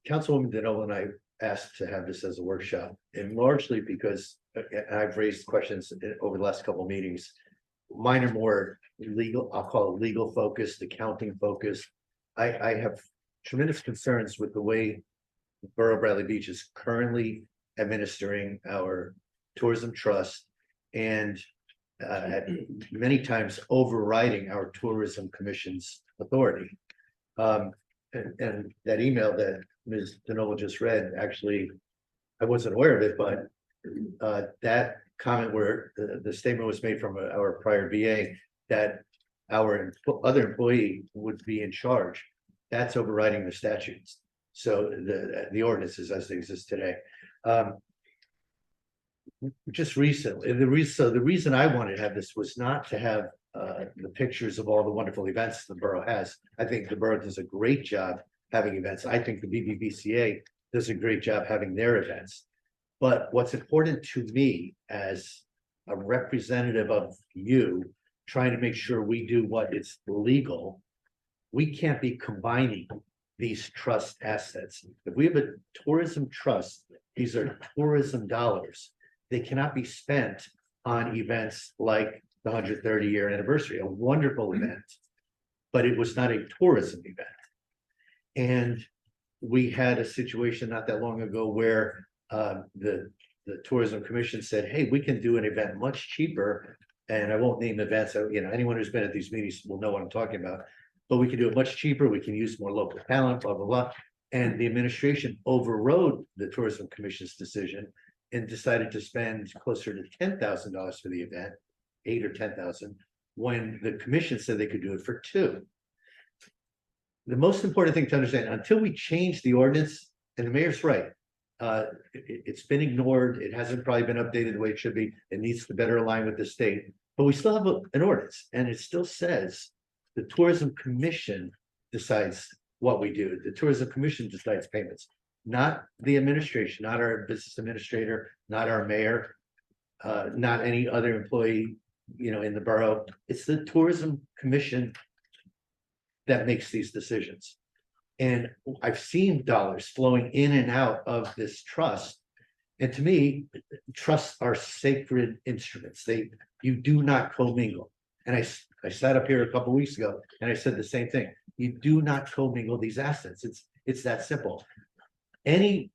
Councilwoman Denola and I asked to have this as a workshop, and largely because I've raised questions over the last couple of meetings. Mine are more legal, I'll call it legal focused, accounting focused. I have tremendous concerns with the way the Borough of Bradley Beach is currently administering our tourism trust and many times overriding our tourism commission's authority. And that email that Ms. Denola just read, actually, I wasn't aware of it, but that comment where the statement was made from our prior VA that our other employee would be in charge, that's overriding the statutes. So the ordinances as they exist today. Just recently, the reason I wanted to have this was not to have the pictures of all the wonderful events the borough has. I think the borough does a great job having events. I think the BBVCA does a great job having their events. But what's important to me as a representative of you, trying to make sure we do what is legal, we can't be combining these trust assets. If we have a tourism trust, these are tourism dollars. They cannot be spent on events like the 130 year anniversary, a wonderful event, but it was not a tourism event. And we had a situation not that long ago where the tourism commission said, hey, we can do an event much cheaper. And I won't name events, anyone who's been at these meetings will know what I'm talking about, but we can do it much cheaper. We can use more local talent, blah, blah, blah. And the administration overrode the tourism commission's decision and decided to spend closer to $10,000 for the event, 8 or 10,000, when the commission said they could do it for 2. The most important thing to understand, until we change the ordinance, and the mayor's right, it's been ignored. It hasn't probably been updated the way it should be. It needs to better align with the state, but we still have an ordinance, and it still says the tourism commission decides what we do. The tourism commission decides payments, not the administration, not our business administrator, not our mayor, not any other employee, in the borough. It's the tourism commission that makes these decisions. And I've seen dollars flowing in and out of this trust. And to me, trusts are sacred instruments. You do not commingle. And I sat up here a couple of weeks ago and I said the same thing. You do not commingle these assets. It's that simple. Any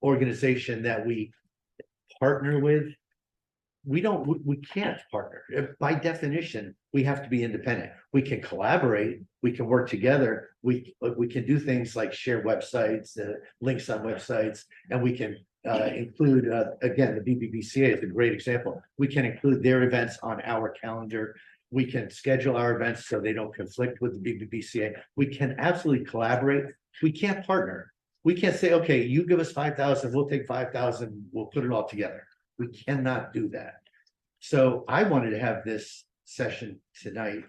organization that we partner with, we can't partner. By definition, we have to be independent. We can collaborate, we can work together, we can do things like share websites, links on websites, and we can include, again, the BBVCA is a great example. We can include their events on our calendar. We can schedule our events so they don't conflict with the BBVCA. We can absolutely collaborate. We can't partner. We can't say, okay, you give us 5,000, we'll take 5,000, we'll put it all together. We cannot do that. So I wanted to have this session tonight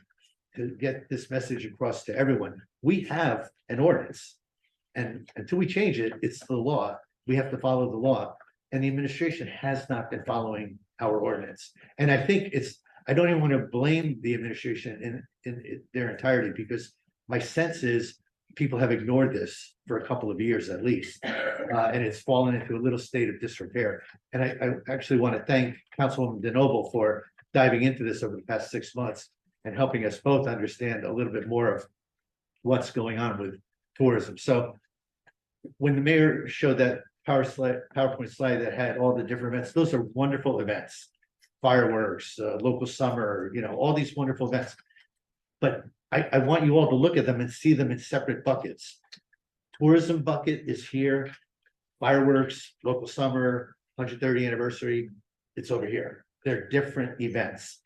to get this message across to everyone. We have an ordinance, and until we change it, it's the law. We have to follow the law, and the administration has not been following our ordinance. And I think I don't even want to blame the administration in their entirety, because my sense is people have ignored this for a couple of years at least, and it's fallen into a little state of disrepair. And I actually want to thank Councilwoman Denoble for diving into this over the past 6 months and helping us both understand a little bit more of what's going on with tourism. So when the mayor showed that PowerPoint slide that had all the different events, those are wonderful events, fireworks, local summer, all these wonderful events. But I want you all to look at them and see them in separate buckets. Tourism bucket is here, fireworks, local summer, 130th anniversary, it's over here. They're different events.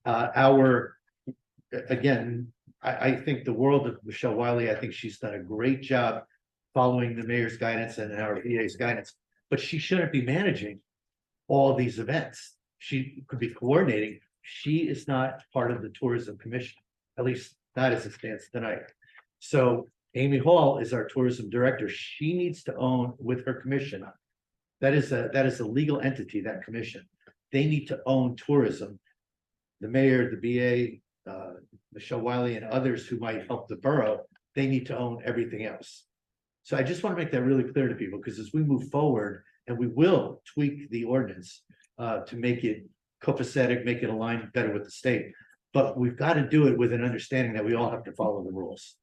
Again, I think the world of Michelle Wiley, I think she's done a great job following the mayor's guidance and our VA's guidance, but she shouldn't be managing all these events. She could be coordinating. She is not part of the tourism commission, at least not as it stands tonight. So Amy Hall is our tourism director. She needs to own with her commission. That is a legal entity, that commission. They need to own tourism. The mayor, the BA, Michelle Wiley, and others who might help the borough, they need to own everything else. So I just want to make that really clear to people, because as we move forward, and we will tweak the ordinance to make it copacetic, make it align better with the state. But we've got to do it with an understanding that we all have to follow the rules.